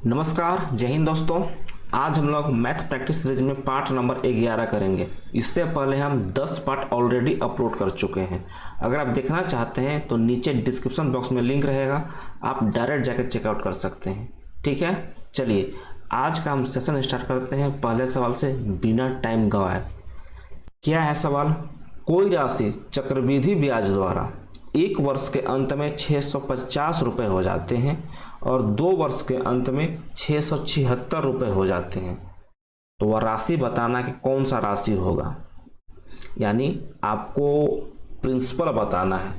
नमस्कार, जय हिंद दोस्तों। आज हम लोग मैथ प्रैक्टिस सीरीज में पार्ट नंबर 11 करेंगे। इससे पहले हम 10 पार्ट ऑलरेडी अपलोड कर चुके हैं। अगर आप देखना चाहते हैं तो नीचे डिस्क्रिप्शन बॉक्स में लिंक रहेगा, आप डायरेक्ट जाकर चेकआउट कर सकते हैं। ठीक है, चलिए आज का हम सेशन स्टार्ट करते हैं पहले सवाल से बिना टाइम गवाए। क्या है सवाल? कोई राशि चक्रवृद्धि ब्याज द्वारा एक वर्ष के अंत में 650 रुपये हो जाते हैं और 2 वर्ष के अंत में 676 रुपये हो जाते हैं, तो वह राशि बताना कि कौन सा राशि होगा। यानी आपको प्रिंसिपल बताना है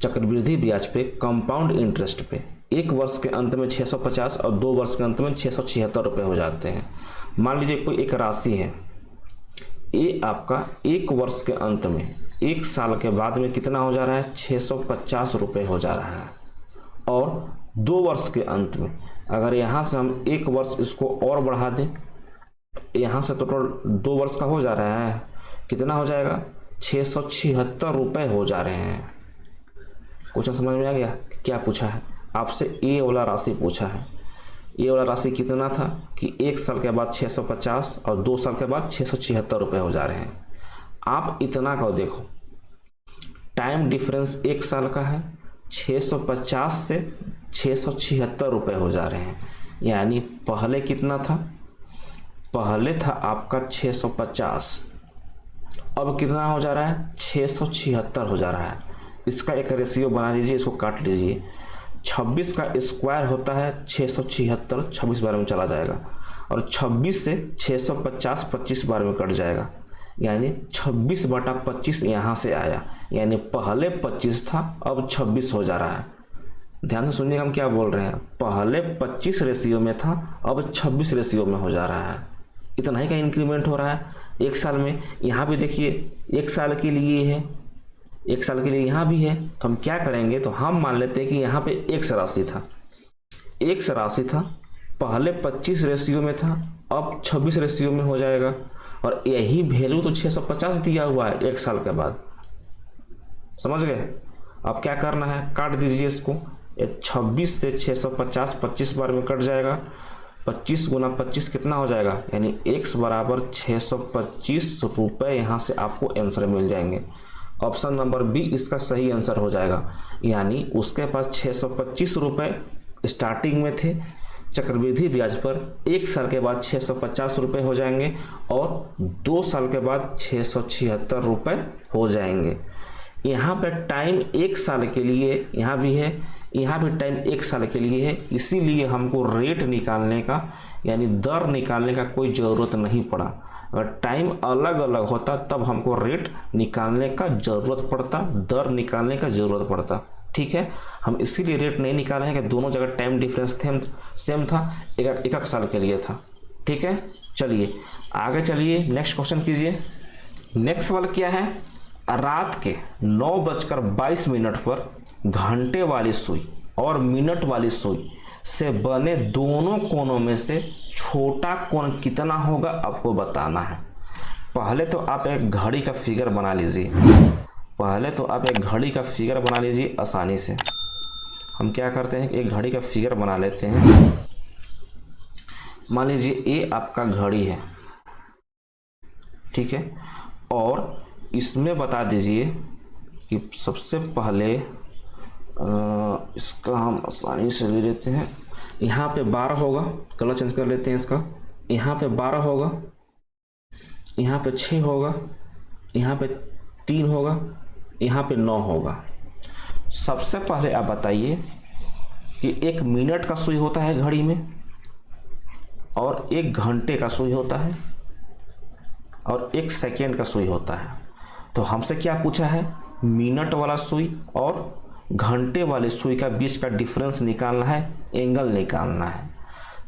चक्रवृद्धि ब्याज पे, कंपाउंड इंटरेस्ट पे। एक वर्ष के अंत में 650 और 2 वर्ष के अंत में 676 रुपये हो जाते हैं। मान लीजिए कोई एक राशि है, ये आपका एक वर्ष के अंत में, एक साल के बाद में कितना हो जा रहा है? 650 रुपये हो जा रहा है। और 2 वर्ष के अंत में अगर यहाँ से हम एक वर्ष इसको और बढ़ा दें, यहाँ से टोटल 2 वर्ष का हो जा रहा है, कितना हो जाएगा? 676 रुपये हो जा रहे हैं। क्वेश्चन समझ में आ गया? क्या पूछा है आपसे? ये वाला राशि पूछा है। ये वाला राशि कितना था कि एक साल के बाद 650 और 2 साल के बाद 676 रुपये हो जा रहे हैं। आप इतना का देखो, टाइम डिफरेंस एक साल का है, 650 से 676 रुपये हो जा रहे हैं। यानी पहले कितना था? पहले था आपका 650, अब कितना हो जा रहा है? 676 हो जा रहा है। इसका एक रेशियो बना लीजिए, इसको काट लीजिए। 26 का स्क्वायर होता है 676, 26 बार में चला जाएगा, और 26 से 650 25 बार में कट जाएगा। यानी 26/25 यहाँ से आया, यानी पहले 25 था अब 26 हो जा रहा है। ध्यान से सुनिए हम क्या बोल रहे हैं। पहले 25 रेशियो में था, अब 26 रेशियो में हो जा रहा है। इतना ही का इंक्रीमेंट हो रहा है एक साल में। यहाँ भी देखिए, एक साल के लिए है, एक साल के लिए यहाँ भी है। तो हम क्या करेंगे, तो हम मान लेते हैं कि यहाँ पे एक्स राशि था, एक्स राशि था, पहले 25 रेशियो में था, अब 26 रेशियो में हो जाएगा। और यही वैल्यू तो 650 दिया हुआ है एक साल के बाद। समझ गए? अब क्या करना है, काट दीजिए इसको। 26 से 650 25 बार में कट जाएगा। 25 गुना 25 कितना हो जाएगा? यानी x बराबर 625 रुपये यहाँ से आपको आंसर मिल जाएंगे। ऑप्शन नंबर बी इसका सही आंसर हो जाएगा। यानी उसके पास 625 रुपये स्टार्टिंग में थे चक्रवृद्धि ब्याज पर, एक साल के बाद 650 रुपये हो जाएंगे और 2 साल के बाद 676 रुपये हो जाएंगे। यहाँ पे टाइम एक साल के लिए यहाँ भी है, यहाँ भी टाइम एक साल के लिए है, इसीलिए हमको रेट निकालने का यानी दर निकालने का कोई ज़रूरत नहीं पड़ा। अगर टाइम अलग अलग होता तब हमको रेट निकालने का ज़रूरत पड़ता, दर निकालने का ज़रूरत पड़ता। ठीक है, हम इसीलिए रेट नहीं निकाले हैं कि दोनों जगह टाइम डिफरेंस सेम था, एक साल के लिए था। ठीक है, चलिए आगे चलिए, नेक्स्ट क्वेश्चन कीजिए। नेक्स्ट सवाल क्या है? रात के 9:22 पर घंटे वाली सुई और मिनट वाली सुई से बने दोनों कोनों में से छोटा कोण कितना होगा आपको बताना है। पहले तो आप एक घड़ी का फिगर बना लीजिए, आसानी से। हम क्या करते हैं, एक घड़ी का फिगर बना लेते हैं। मान लीजिए ये आपका घड़ी है, ठीक है, और इसमें बता दीजिए कि सबसे पहले इसका हम आसानी से ले लेते हैं। यहाँ पे 12 होगा, कलर चेंज कर लेते हैं इसका। यहाँ पे 12 होगा, यहाँ पे 6 होगा, यहाँ पे 3 होगा, यहाँ पे 9 होगा। सबसे पहले आप बताइए कि एक मिनट का सुई होता है घड़ी में, और एक घंटे का सुई होता है, और एक सेकेंड का सुई होता है। तो हमसे क्या पूछा है? मिनट वाला सुई और घंटे वाले सुई का बीच का डिफरेंस निकालना है, एंगल निकालना है।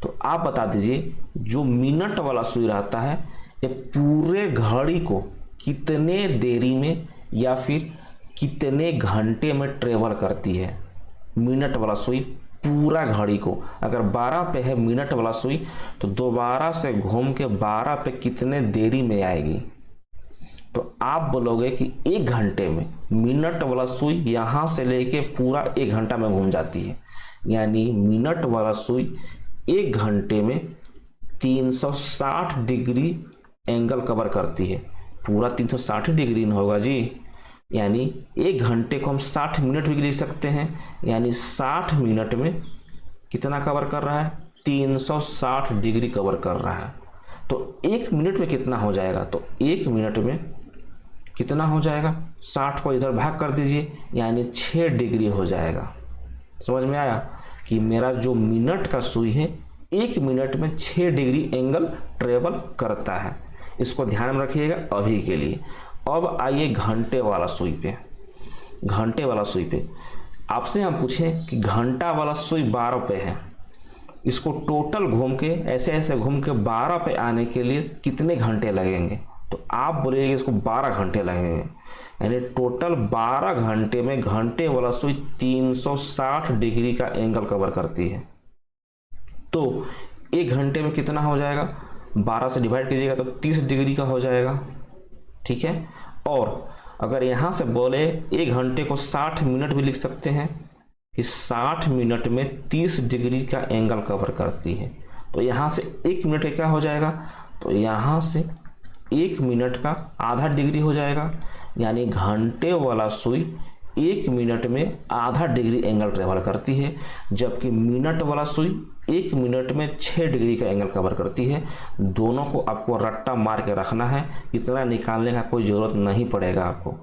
तो आप बता दीजिए, जो मिनट वाला सुई रहता है ये पूरे घड़ी को कितने देरी में या फिर कितने घंटे में ट्रेवल करती है। मिनट वाला सुई पूरा घड़ी को, अगर 12 पे है मिनट वाला सुई, तो दोबारा से घूम के 12 पे कितने देरी में आएगी। तो आप बोलोगे कि 1 घंटे में मिनट वाला सुई यहाँ से लेके पूरा 1 घंटा में घूम जाती है। यानी मिनट वाला सुई 1 घंटे में 360 डिग्री एंगल कवर करती है। पूरा 360 डिग्री नहीं होगा जी, यानी 1 घंटे को हम 60 मिनट भी लिख सकते हैं, यानी 60 मिनट में कितना कवर कर रहा है, 360 डिग्री कवर कर रहा है। तो 1 मिनट में कितना हो जाएगा, तो 1 मिनट में कितना हो जाएगा, 60 को इधर भाग कर दीजिए, यानी 6 डिग्री हो जाएगा। समझ में आया कि मेरा जो मिनट का सुई है 1 मिनट में 6 डिग्री एंगल ट्रेवल करता है। इसको ध्यान में रखिएगा अभी के लिए। अब आइए घंटे वाला सुई पे। घंटे वाला सुई पे आपसे हम पूछें कि घंटा वाला सुई 12 पे है, इसको टोटल घूम के ऐसे ऐसे घूम के 12 पे आने के लिए कितने घंटे लगेंगे, तो आप बोलिएगा इसको 12 घंटे लगेंगे। यानी टोटल 12 घंटे में घंटे वाला सुई 360 डिग्री का एंगल कवर करती है। तो 1 घंटे में कितना हो जाएगा, 12 से डिवाइड कीजिएगा तो 30 डिग्री का हो जाएगा। ठीक है, और अगर यहाँ से बोले 1 घंटे को 60 मिनट भी लिख सकते हैं कि 60 मिनट में 30 डिग्री का एंगल कवर करती है। तो यहाँ से 1 मिनट का क्या हो जाएगा, तो यहाँ से 1 मिनट का आधा डिग्री हो जाएगा, यानी घंटे वाला सुई 1 मिनट में आधा डिग्री एंगल ट्रेवल करती है, जबकि मिनट वाला सुई 1 मिनट में 6 डिग्री का एंगल कवर करती है। दोनों को आपको रट्टा मार के रखना है, इतना निकालने का कोई ज़रूरत नहीं पड़ेगा आपको।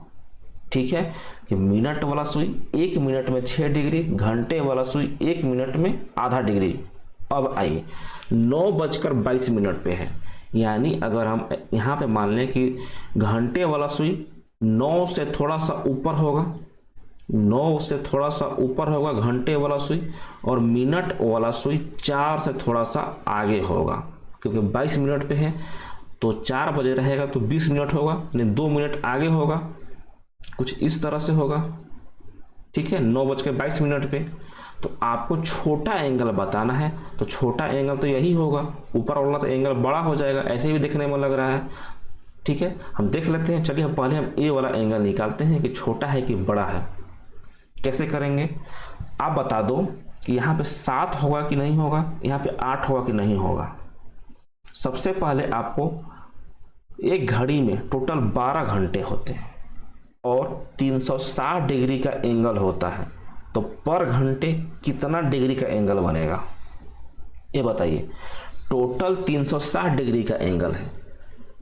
ठीक है, कि मिनट वाला सुई 1 मिनट में 6 डिग्री, घंटे वाला सुई 1 मिनट में आधा डिग्री। अब आइए 9:22 पे है, यानी अगर हम यहाँ पे मान लें कि घंटे वाला सुई 9 से थोड़ा सा ऊपर होगा, 9 से थोड़ा सा ऊपर होगा घंटे वाला सुई, और मिनट वाला सुई 4 से थोड़ा सा आगे होगा, क्योंकि 22 मिनट पे है तो 4 बजे रहेगा तो 20 मिनट होगा, यानी 2 मिनट आगे होगा, कुछ इस तरह से होगा। ठीक है, 9:22 पे। तो आपको छोटा एंगल बताना है, तो छोटा एंगल तो यही होगा, ऊपर वाला तो एंगल बड़ा हो जाएगा, ऐसे भी देखने में लग रहा है। ठीक है, हम देख लेते हैं। चलिए हम पहले हम ए वाला एंगल निकालते हैं कि छोटा है कि बड़ा है। कैसे करेंगे, आप बता दो कि यहाँ पे 7 होगा कि नहीं होगा, यहाँ पे 8 होगा कि नहीं होगा। सबसे पहले आपको एक घड़ी में टोटल 12 घंटे होते हैं और 360 डिग्री का एंगल होता है, तो पर घंटे कितना डिग्री का एंगल बनेगा, ये बताइए। टोटल 360 डिग्री का एंगल है,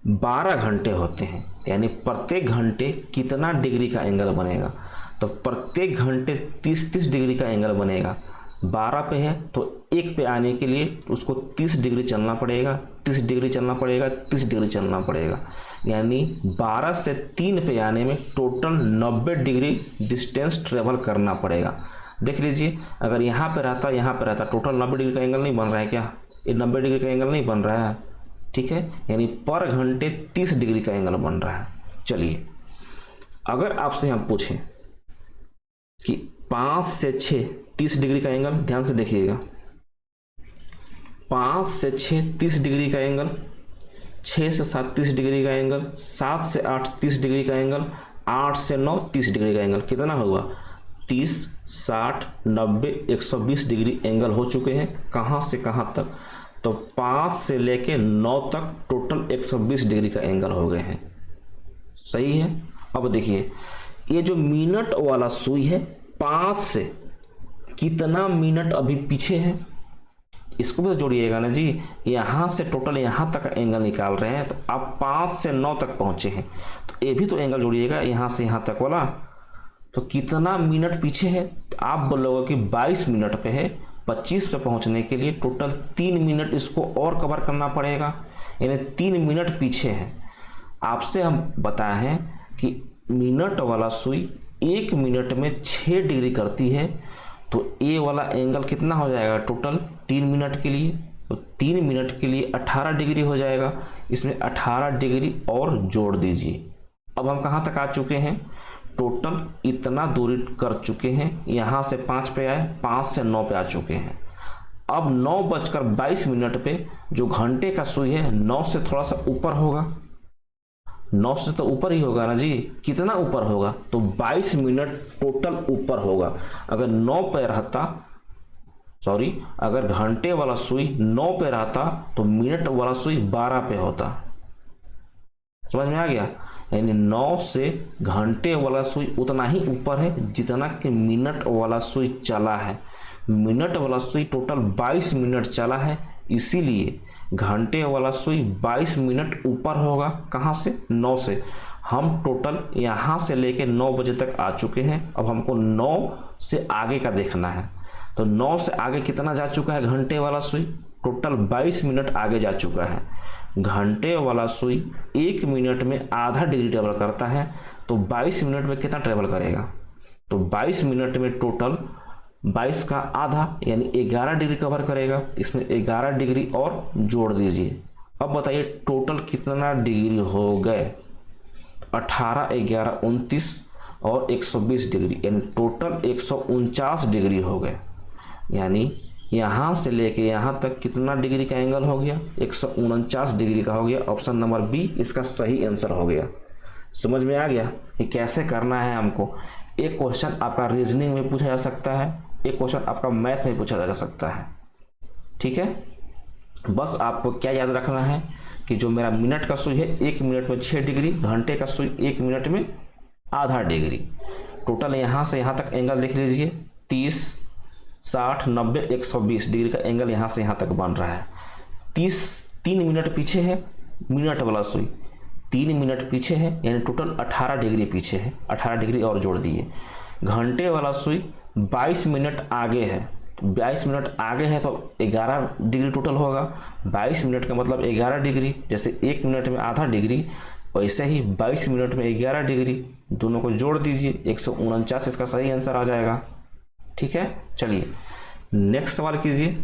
12 घंटे होते हैं, यानी प्रत्येक घंटे कितना डिग्री का एंगल बनेगा, तो प्रत्येक घंटे 30-30 डिग्री का एंगल बनेगा। 12 पे है तो 1 पे आने के लिए उसको 30 डिग्री चलना पड़ेगा, 30 डिग्री चलना पड़ेगा, 30 डिग्री चलना पड़ेगा, यानी 12 से 3 पे आने में टोटल 90 डिग्री डिस्टेंस ट्रेवल करना पड़ेगा। देख लीजिए, अगर यहाँ पे रहता टोटल 90 डिग्री का एंगल नहीं बन रहा है क्या, ये 90 डिग्री का एंगल नहीं बन रहा है। ठीक है, यानी पर घंटे 30 डिग्री का एंगल बन रहा है। चलिए, अगर आपसे हम पूछें कि 5 से 6 30 डिग्री का एंगल, ध्यान से देखिएगा, 5 से 6 30 डिग्री का एंगल, 6 से 7 30 डिग्री का एंगल, 7 से 8 30 डिग्री का एंगल, 8 से 9 30 डिग्री का एंगल, कितना हुआ 30, 60, 90, 120 डिग्री एंगल हो चुके हैं। कहाँ से कहाँ तक, तो 5 से लेके 9 तक टोटल 120 डिग्री का एंगल हो गए हैं। सही है। अब देखिए, ये जो मिनट वाला सुई है 5 से कितना मिनट अभी पीछे है, इसको भी तो जोड़िएगा ना जी। यहाँ से टोटल यहाँ तक एंगल निकाल रहे हैं, तो आप 5 से 9 तक पहुँचे हैं, तो ये भी तो एंगल जोड़िएगा यहाँ से यहाँ तक वाला। तो कितना मिनट पीछे है, तो आप बोलोगे कि 22 मिनट पे है। 25 पे पहुँचने के लिए टोटल 3 मिनट इसको और कवर करना पड़ेगा, यानी 3 मिनट पीछे है। आपसे हम बताए हैं कि मिनट वाला सुई 1 मिनट में 6 डिग्री करती है, तो ए वाला एंगल कितना हो जाएगा टोटल 3 मिनट के लिए, तो 3 मिनट के लिए 18 डिग्री हो जाएगा। इसमें 18 डिग्री और जोड़ दीजिए। अब हम कहाँ तक आ चुके हैं, टोटल इतना दूरी कर चुके हैं। यहाँ से 5 पे आए, 5 से 9 पे आ चुके हैं। अब 9:22 पे जो घंटे का सुई है 9 से थोड़ा सा ऊपर होगा, 9 से तो ऊपर ही होगा ना जी। कितना ऊपर होगा, तो 22 मिनट टोटल ऊपर होगा। अगर 9 पे रहता सॉरी, अगर घंटे वाला सुई 9 पे रहता तो मिनट वाला सुई 12 पे होता। समझ में आ गया? यानी 9 से घंटे वाला सुई उतना ही ऊपर है जितना कि मिनट वाला सुई चला है। मिनट वाला सुई टोटल 22 मिनट चला है, इसीलिए घंटे वाला सुई 22 मिनट ऊपर होगा। कहाँ से? 9 से। हम टोटल यहाँ से लेके 9 बजे तक आ चुके हैं। अब हमको 9 से आगे का देखना है। तो 9 से आगे कितना जा चुका है घंटे वाला सुई? टोटल 22 मिनट आगे जा चुका है। घंटे वाला सुई 1 मिनट में आधा डिग्री ट्रेवल करता है, तो 22 मिनट में कितना ट्रेवल करेगा? तो 22 मिनट में टोटल 22 का आधा यानी 11 डिग्री कवर करेगा। इसमें 11 डिग्री और जोड़ दीजिए। अब बताइए टोटल कितना डिग्री हो गए? 18, 11, 29 और 120 डिग्री, यानी टोटल 149 डिग्री हो गए। यानी यहाँ से लेके यहाँ तक कितना डिग्री का एंगल हो गया? 149 डिग्री का हो गया। ऑप्शन नंबर बी इसका सही आंसर हो गया। समझ में आ गया कि कैसे करना है हमको? एक क्वेश्चन आपका रीजनिंग में पूछा जा सकता है, एक क्वेश्चन आपका मैथ में पूछा जा सकता है। ठीक है, बस आपको क्या याद रखना है कि जो मेरा मिनट का सुई है 1 मिनट में 6 डिग्री, घंटे का सुई 1 मिनट में आधा डिग्री। टोटल यहाँ से यहाँ तक एंगल देख लीजिए, 30, 60, 90, 120 डिग्री का एंगल यहाँ से यहाँ तक बन रहा है। 3 मिनट पीछे है मिनट वाला सुई, 3 मिनट पीछे है, यानी टोटल 18 डिग्री पीछे है। 18 डिग्री और जोड़ दिए। घंटे वाला सुई 22 मिनट आगे है, तो 22 मिनट आगे है तो 11 डिग्री टोटल होगा। 22 मिनट का मतलब 11 डिग्री, जैसे 1 मिनट में आधा डिग्री वैसे ही 22 मिनट में 11 डिग्री, दोनों को जोड़ दीजिए, 149 इसका सही आंसर आ जाएगा। ठीक है, चलिए नेक्स्ट सवाल कीजिए।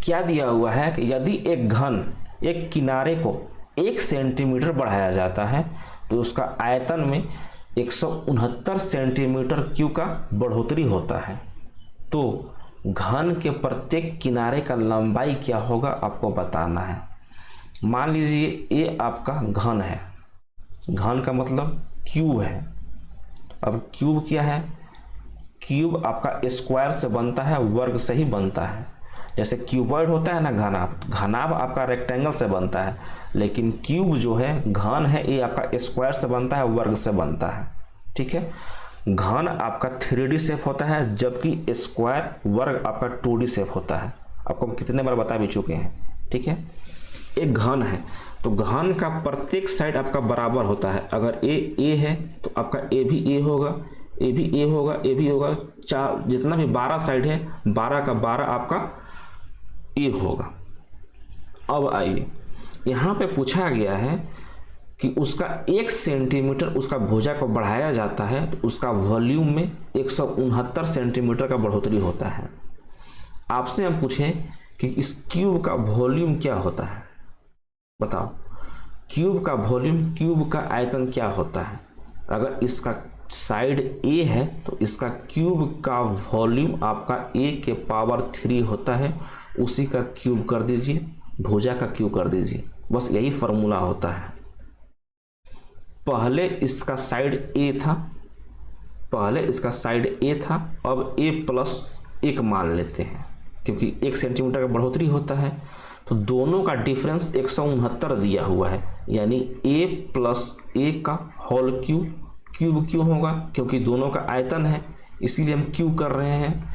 क्या दिया हुआ है कि यदि एक किनारे को 1 सेंटीमीटर बढ़ाया जाता है तो उसका आयतन में 169 सेंटीमीटर क्यूब का बढ़ोतरी होता है, तो घन के प्रत्येक किनारे का लंबाई क्या होगा आपको बताना है। मान लीजिए ये आपका घन है, घन का मतलब क्यूब है। अब क्यूब क्या है? क्यूब आपका स्क्वायर से बनता है, वर्ग से ही बनता है। जैसे क्यूबॉइड होता है ना घनाभ, घनाभ आपका रेक्टेंगल से बनता है, लेकिन क्यूब जो है घन है ये आपका स्क्वायर से बनता है, वर्ग से बनता है। ठीक है, घन आपका 3D शेप होता है, जबकि स्क्वायर वर्ग आपका 2D शेप होता है। आपको हम कितने बार बता भी चुके हैं। ठीक है, एक घन है तो घन का प्रत्येक साइड आपका बराबर होता है। अगर ए है तो आपका ए भी ए होगा, ए भी ए होगा, ए भी होगा। चार जितना भी 12 साइड है 12 का 12 आपका ए होगा। अब आइए यहाँ पे पूछा गया है कि उसका 1 सेंटीमीटर उसका भुजा को बढ़ाया जाता है तो उसका वॉल्यूम में 169 सेंटीमीटर का बढ़ोतरी होता है। आपसे हम पूछें कि इस क्यूब का वॉल्यूम क्या होता है, बताओ। क्यूब का वॉल्यूम, क्यूब का आयतन क्या होता है? अगर इसका साइड ए है तो इसका क्यूब का वॉल्यूम आपका ए के पावर 3 होता है, उसी का क्यूब कर दीजिए, भुजा का क्यूब कर दीजिए। बस यही फॉर्मूला होता है। पहले इसका साइड ए था, पहले इसका साइड ए था, अब ए प्लस 1 मान लेते हैं क्योंकि 1 सेंटीमीटर का बढ़ोतरी होता है। तो दोनों का डिफरेंस 169 दिया हुआ है, यानी a प्लस ए का होल क्यूब, क्यूब क्यों होगा? क्योंकि दोनों का आयतन है इसीलिए हम क्यूब कर रहे हैं,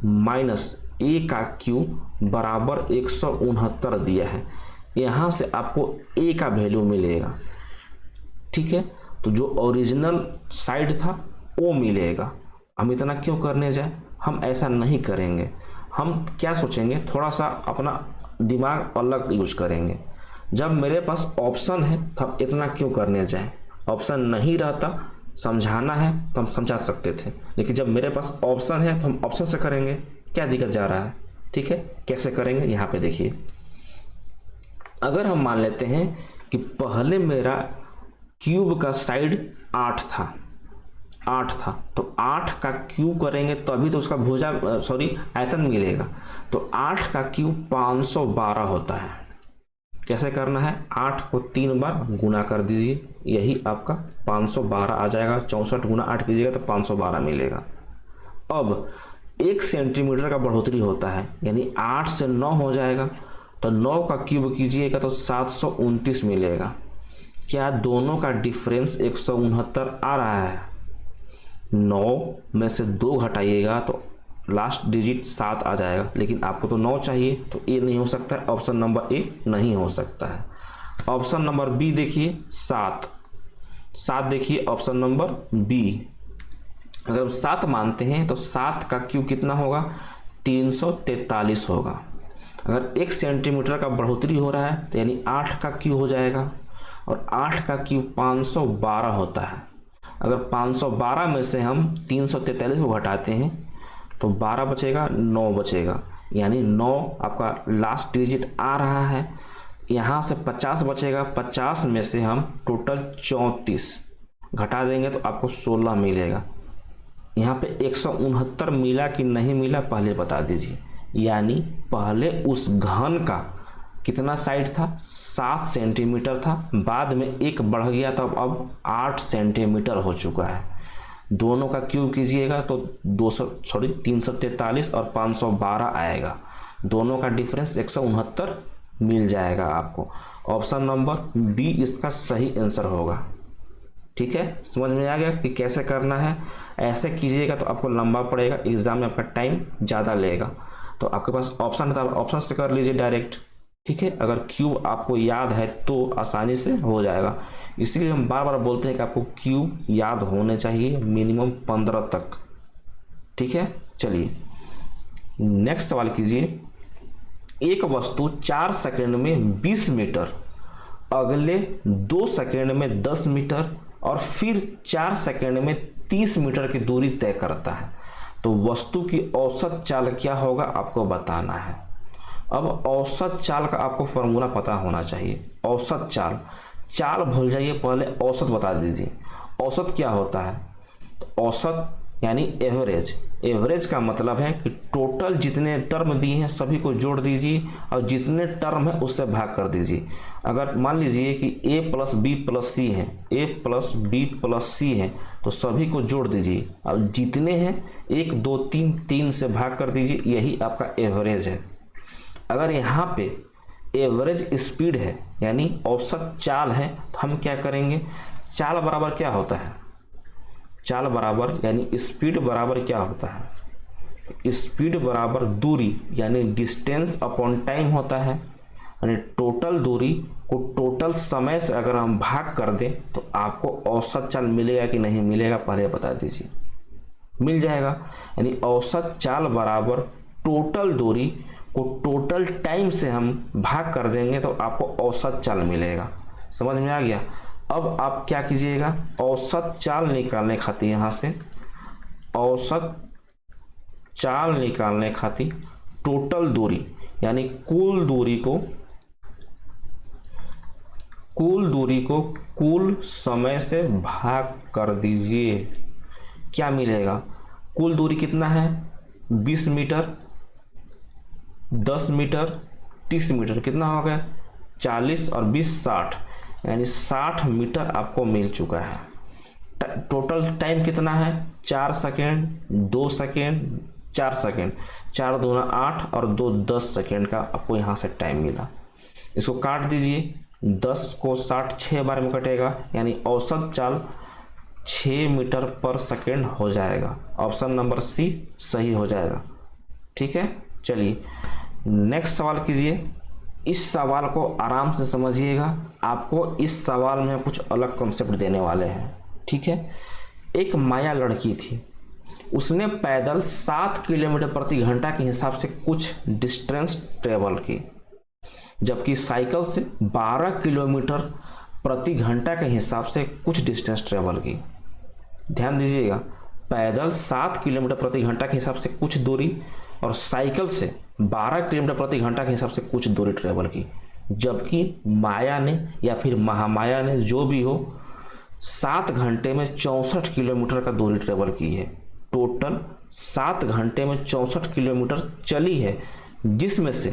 माइनस ए का क्यूब बराबर 169 दिया है। यहाँ से आपको a का वैल्यू मिलेगा। ठीक है, तो जो ओरिजिनल साइड था वो मिलेगा। हम इतना क्यों करने जाए, हम ऐसा नहीं करेंगे। हम क्या सोचेंगे, थोड़ा सा अपना दिमाग अलग यूज करेंगे। जब मेरे पास ऑप्शन है तो हम इतना क्यों करने जाएं। ऑप्शन नहीं रहता, समझाना है तो हम समझा सकते थे, लेकिन जब मेरे पास ऑप्शन है तो हम ऑप्शन से करेंगे। क्या दिक्कत जा रहा है? ठीक है, कैसे करेंगे यहाँ पे देखिए। अगर हम मान लेते हैं कि पहले मेरा क्यूब का साइड 8 था, 8 था, तो 8 का क्यूब करेंगे तभी तो उसका भुजा आयतन मिलेगा। तो 8 का क्यूब 512 होता है। कैसे करना है? 8 को 3 बार गुना कर दीजिए, यही आपका 512 आ जाएगा। 64 गुना 8 कीजिएगा तो 512 मिलेगा। अब 1 सेंटीमीटर का बढ़ोतरी होता है, यानी 8 से 9 हो जाएगा, तो 9 का क्यूब कीजिएगा तो 729 मिलेगा। क्या दोनों का डिफरेंस 169 आ रहा है? 9 में से 2 घटाइएगा तो लास्ट डिजिट 7 आ जाएगा, लेकिन आपको तो 9 चाहिए, तो ए नहीं हो सकता है, ऑप्शन नंबर ए नहीं हो सकता है। ऑप्शन नंबर बी देखिए 7 देखिए ऑप्शन नंबर बी। अगर हम 7 मानते हैं तो 7 का क्यूब कितना होगा? 343 होगा। अगर 1 सेंटीमीटर का बढ़ोतरी हो रहा है तो यानी 8 का क्यूब हो जाएगा, और 8 का क्यूब 512 होता है। अगर 512 में से हम 343 को घटाते हैं तो 12 बचेगा, 9 बचेगा, यानी 9 आपका लास्ट डिजिट आ रहा है। यहाँ से 50 बचेगा, 50 में से हम टोटल 34 घटा देंगे तो आपको 16 मिलेगा। यहाँ पे 169 मिला कि नहीं मिला पहले बता दीजिए। यानी पहले उस घन का कितना साइड था? 7 सेंटीमीटर था, बाद में 1 बढ़ गया तो अब 8 सेंटीमीटर हो चुका है। दोनों का क्यूब कीजिएगा तो 343 और 512 आएगा। दोनों का डिफरेंस 169 मिल जाएगा आपको। ऑप्शन नंबर बी इसका सही आंसर होगा। ठीक है, समझ में आ गया कि कैसे करना है। ऐसे कीजिएगा तो आपको लंबा पड़ेगा, एग्जाम में आपका टाइम ज़्यादा लेगा। तो आपके पास ऑप्शन था, ऑप्शन से कर लीजिए डायरेक्ट। ठीक है, अगर क्यूब आपको याद है तो आसानी से हो जाएगा। इसलिए हम बार बार बोलते हैं कि आपको क्यूब याद होने चाहिए, मिनिमम 15 तक। ठीक है, चलिए नेक्स्ट सवाल कीजिए। एक वस्तु 4 सेकंड में 20 मीटर, अगले 2 सेकंड में 10 मीटर और फिर 4 सेकंड में 30 मीटर की दूरी तय करता है, तो वस्तु की औसत चाल क्या होगा आपको बताना है। अब औसत चाल का आपको फॉर्मूला पता होना चाहिए। औसत चाल भूल जाइए, पहले औसत बता दीजिए। औसत क्या होता है? तो औसत यानी एवरेज का मतलब है कि टोटल जितने टर्म दिए हैं सभी को जोड़ दीजिए और जितने टर्म है उससे भाग कर दीजिए। अगर मान लीजिए कि a प्लस बी प्लस सी है, a प्लस बी प्लस सी है, तो सभी को जोड़ दीजिए और जितने हैं 1 2 3 से भाग कर दीजिए, यही आपका एवरेज है। अगर यहाँ पे एवरेज स्पीड है यानी औसत चाल है, तो हम क्या करेंगे? चाल बराबर क्या होता है? चाल बराबर यानी स्पीड बराबर क्या होता है? स्पीड बराबर दूरी यानी डिस्टेंस अपॉन टाइम होता है। यानी टोटल दूरी को टोटल समय से अगर हम भाग कर दें तो आपको औसत चाल मिलेगा कि नहीं मिलेगा पहले बता दीजिए। मिल जाएगा। यानी औसत चाल बराबर टोटल दूरी को टोटल टाइम से हम भाग कर देंगे तो आपको औसत चाल मिलेगा। समझ में आ गया? अब आप क्या कीजिएगा? औसत चाल निकालने खातिर यहाँ से औसत चाल निकालने खातिर टोटल दूरी यानी कुल दूरी को कुल समय से भाग कर दीजिए। क्या मिलेगा? कुल दूरी कितना है? 20 मीटर, 10 मीटर, 30 मीटर, कितना हो गया? 40 और 20 60, यानी 60 मीटर आपको मिल चुका है। टोटल टाइम कितना है? 4 सेकेंड, 2 सेकेंड, 4 सेकेंड, 4 दूना 8 और 2 10 सेकेंड का आपको यहाँ से टाइम मिला। इसको काट दीजिए, 10 को 60 6 बार में कटेगा, यानी औसत चाल 6 मीटर पर सेकेंड हो जाएगा। ऑप्शन नंबर सी सही हो जाएगा। ठीक है, चलिए नेक्स्ट सवाल कीजिए। इस सवाल को आराम से समझिएगा, आपको इस सवाल में कुछ अलग कॉन्सेप्ट देने वाले हैं। ठीक है, एक माया लड़की थी, उसने पैदल 7 किलोमीटर प्रति घंटा के हिसाब से कुछ डिस्टेंस ट्रेवल की, जबकि साइकिल से 12 किलोमीटर प्रति घंटा के हिसाब से कुछ डिस्टेंस ट्रेवल की। ध्यान दीजिएगा, पैदल 7 किलोमीटर प्रति घंटा के हिसाब से कुछ दूरी और साइकिल से 12 किलोमीटर प्रति घंटा के हिसाब से कुछ दूरी ट्रेवल की, जबकि माया ने या फिर महामाया ने जो भी हो 7 घंटे में 64 किलोमीटर का दूरी ट्रेवल की है। टोटल 7 घंटे में 64 किलोमीटर चली है, जिसमें से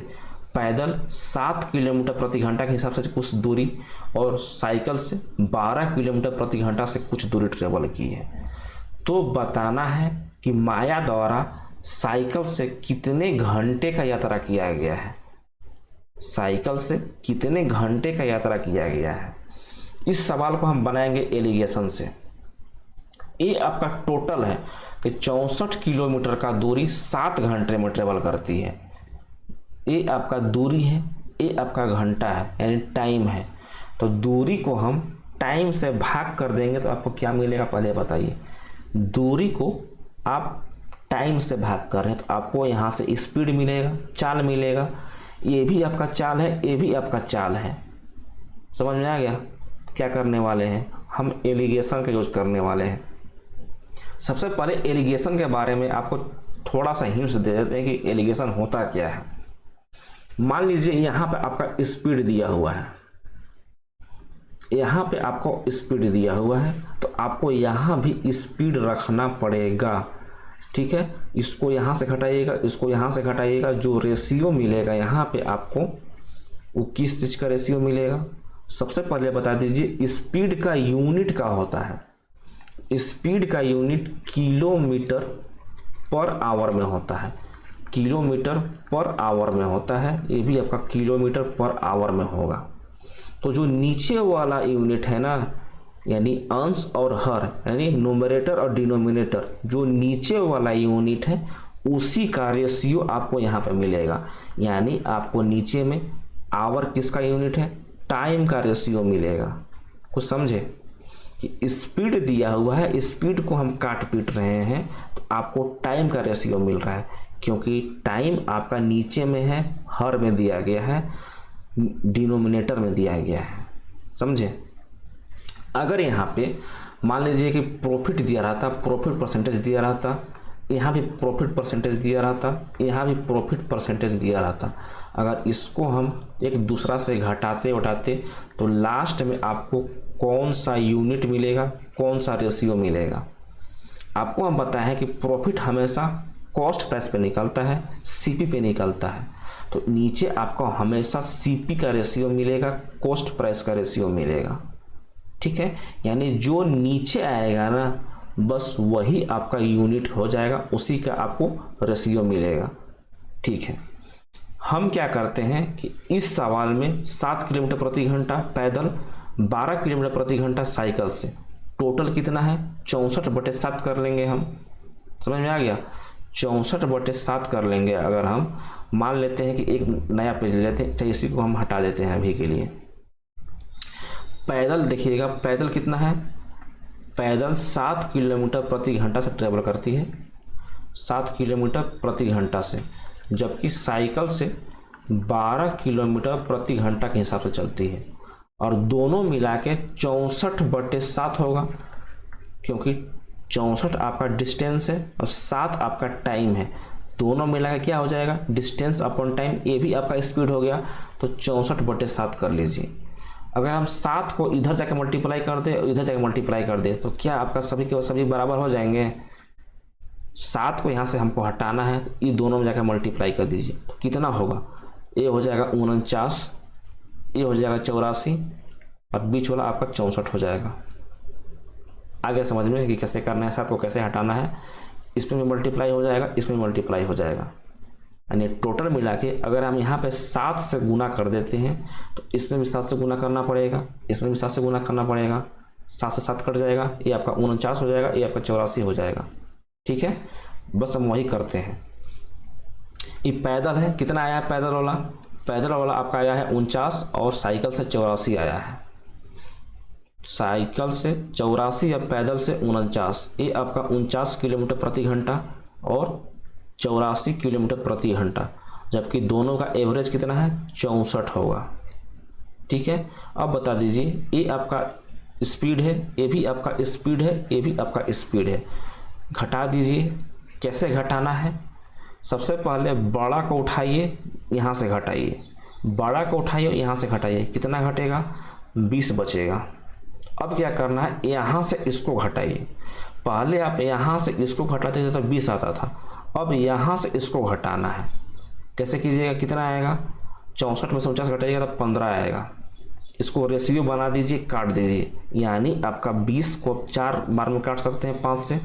पैदल 7 किलोमीटर प्रति घंटा के हिसाब से कुछ दूरी और साइकिल से 12 किलोमीटर प्रति घंटा से कुछ दूरी ट्रेवल की है। तो बताना है कि माया द्वारा साइकिल से कितने घंटे का यात्रा किया गया है, साइकिल से कितने घंटे का यात्रा किया गया है। इस सवाल को हम बनाएंगे एलिगेशन से। ये आपका टोटल है कि 64 किलोमीटर का दूरी 7 घंटे में ट्रेवल करती है। ये आपका दूरी है, ये आपका घंटा है, यानी टाइम है। तो दूरी को हम टाइम से भाग कर देंगे तो आपको क्या मिलेगा, पहले बताइए। दूरी को आप टाइम से भाग कर रहे हैं तो आपको यहाँ से स्पीड मिलेगा, चाल मिलेगा। ये भी आपका चाल है, ये भी आपका चाल है। समझ में आ गया? क्या करने वाले हैं हम, एलिगेशन का यूज करने वाले हैं। सबसे पहले एलिगेशन के बारे में आपको थोड़ा सा हिंट्स दे देते हैं कि एलिगेशन होता क्या है। मान लीजिए यहाँ पे आपका स्पीड दिया हुआ है, यहाँ पे आपको स्पीड दिया हुआ है, तो आपको यहाँ भी स्पीड रखना पड़ेगा। ठीक है, इसको यहाँ से घटाइएगा, इसको यहाँ से घटाइएगा, जो रेशियो मिलेगा यहाँ पे आपको वो किस चीज़ का रेशियो मिलेगा। सबसे पहले बता दीजिए स्पीड का यूनिट का होता है। स्पीड का यूनिट किलोमीटर पर आवर में होता है, किलोमीटर पर आवर में होता है। ये भी आपका किलोमीटर पर आवर में होगा। तो जो नीचे वाला यूनिट है ना, यानी अंश और हर, यानी न्यूमरेटर और डिनोमिनेटर, जो नीचे वाला यूनिट है उसी का रेशियो आपको यहाँ पे मिलेगा। यानी आपको नीचे में आवर किसका यूनिट है, टाइम का रेशियो मिलेगा। कुछ समझे कि स्पीड दिया हुआ है, स्पीड को हम काट पीट रहे हैं तो आपको टाइम का रेशियो मिल रहा है, क्योंकि टाइम आपका नीचे में है, हर में दिया गया है, डिनोमिनेटर में दिया गया है। समझे? अगर यहाँ पे मान लीजिए कि प्रॉफिट दिया रहा था, प्रॉफिट परसेंटेज दिया रहा था, यहाँ भी प्रॉफिट परसेंटेज दिया रहा था, यहाँ भी प्रॉफिट परसेंटेज दिया रहा था। अगर इसको हम एक दूसरा से घटाते उठाते तो लास्ट में आपको कौन सा यूनिट मिलेगा, कौन सा रेशियो मिलेगा। आपको हम बताया है कि प्रॉफिट हमेशा कॉस्ट प्राइस पे निकलता है, सीपी पे निकलता है। तो नीचे आपको हमेशा सीपी का रेशियो मिलेगा, कॉस्ट प्राइस का रेशियो मिलेगा। ठीक है, यानी जो नीचे आएगा ना बस वही आपका यूनिट हो जाएगा, उसी का आपको रेशियो मिलेगा। ठीक है, हम क्या करते हैं कि इस सवाल में 7 किलोमीटर प्रति घंटा पैदल, 12 किलोमीटर प्रति घंटा साइकिल से, टोटल कितना है 64/7 कर लेंगे हम। समझ में आ गया? 64/7 कर लेंगे। अगर हम मान लेते हैं कि एक नया पेज ले लेते हैं, चाहिए इसी को हम हटा देते हैं अभी के लिए। पैदल देखिएगा, पैदल कितना है, पैदल 7 किलोमीटर प्रति घंटा से ट्रेवल करती है, 7 किलोमीटर प्रति घंटा से, जबकि साइकिल से 12 किलोमीटर प्रति घंटा के हिसाब से चलती है। और दोनों मिला के 64/7 होगा, क्योंकि 64 आपका डिस्टेंस है और 7 आपका टाइम है। दोनों मिला के क्या हो जाएगा, डिस्टेंस अपॉन टाइम। ये भी आपका स्पीड हो गया, तो 64/7 कर लीजिए। अगर हम 7 को इधर जाके मल्टीप्लाई कर दे और इधर जाके मल्टीप्लाई कर दे तो क्या आपका सभी के सभी बराबर हो जाएंगे। 7 को यहाँ से हमको हटाना है, तो ये दोनों में जाकर मल्टीप्लाई कर दीजिए तो कितना होगा, ये हो जाएगा 49, ये हो जाएगा 84 और बीच वाला आपका 64 हो जाएगा। आगे समझ में कि कैसे करना है, 7 को कैसे हटाना है। इसमें मल्टीप्लाई हो जाएगा, इसमें मल्टीप्लाई हो जाएगा, यानी टोटल मिला के अगर हम यहाँ पे 7 से गुना कर देते हैं तो इसमें भी 7 से गुना करना पड़ेगा, इसमें भी 7 से गुना करना पड़ेगा। 7 से 7 कट जाएगा, ये आपका 49 हो जाएगा, ये आपका 84 हो जाएगा। ठीक है, बस हम वही करते हैं। ये पैदल है, कितना आया है पैदल वाला, पैदल वाला आपका आया है 49 और साइकिल से 84 आया है। साइकिल से 84 या पैदल से 49, ये आपका 49 किलोमीटर प्रति घंटा और 84 किलोमीटर प्रति घंटा, जबकि दोनों का एवरेज कितना है 64 होगा। ठीक है, अब बता दीजिए ये आपका स्पीड है, ये भी आपका स्पीड है, ये भी आपका स्पीड है। घटा दीजिए, कैसे घटाना है। सबसे पहले बड़ा को उठाइए, यहाँ से घटाइए, बड़ा को उठाइए यहाँ से घटाइए, कितना घटेगा 20 बचेगा। अब क्या करना है, यहाँ से इसको घटाइए। पहले आप यहाँ से इसको घटाते थे तो 20 आता था, अब यहाँ से इसको घटाना है। कैसे कीजिएगा, कितना आएगा 64 में से 49 घटाइएगा तो 15 आएगा। इसको रेशियो बना दीजिए, काट दीजिए, यानी आपका 20 को 4 बार में काट सकते हैं 5 से,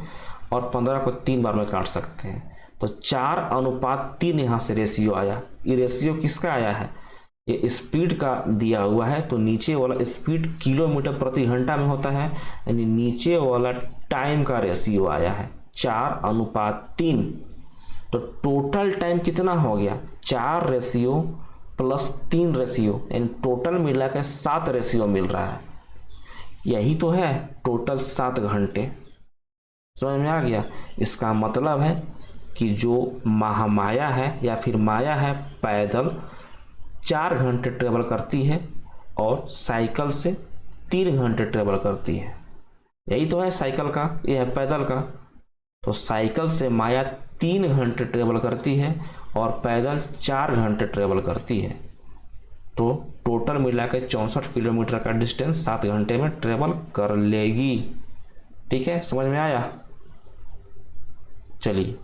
और 15 को 3 बार में काट सकते हैं। तो 4:3 यहाँ से रेशियो आया। ये रेशियो किसका आया है? ये स्पीड का दिया हुआ है, तो नीचे वाला स्पीड किलोमीटर प्रति घंटा में होता है, यानी नीचे वाला टाइम का रेशियो आया है 4:3। तो टोटल टाइम कितना हो गया? 4 रेशियो प्लस 3 रेशियो, यानी टोटल मिला के 7 रेशियो मिल रहा है। यही तो है टोटल 7 घंटे। समझ में आ गया? इसका मतलब है कि जो महामाया है या फिर माया है पैदल 4 घंटे ट्रेवल करती है और साइकिल से 3 घंटे ट्रेवल करती है। यही तो है साइकिल का, ये है पैदल का। तो साइकिल से माया 3 घंटे ट्रेवल करती है और पैदल 4 घंटे ट्रेवल करती है। तो टोटल मिला के 64 किलोमीटर का डिस्टेंस 7 घंटे में ट्रेवल कर लेगी। ठीक है, समझ में आया? चलिए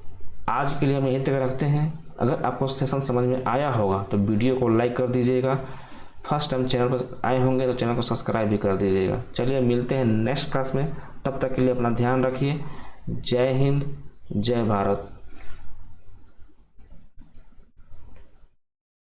आज के लिए हम यहीं तक रखते हैं। अगर आपको सेशन समझ में आया होगा तो वीडियो को लाइक कर दीजिएगा। फर्स्ट टाइम चैनल पर आए होंगे तो चैनल को सब्सक्राइब भी कर दीजिएगा। चलिए मिलते हैं नेक्स्ट क्लास में, तब तक के लिए अपना ध्यान रखिए। जय हिंद, जय भारत।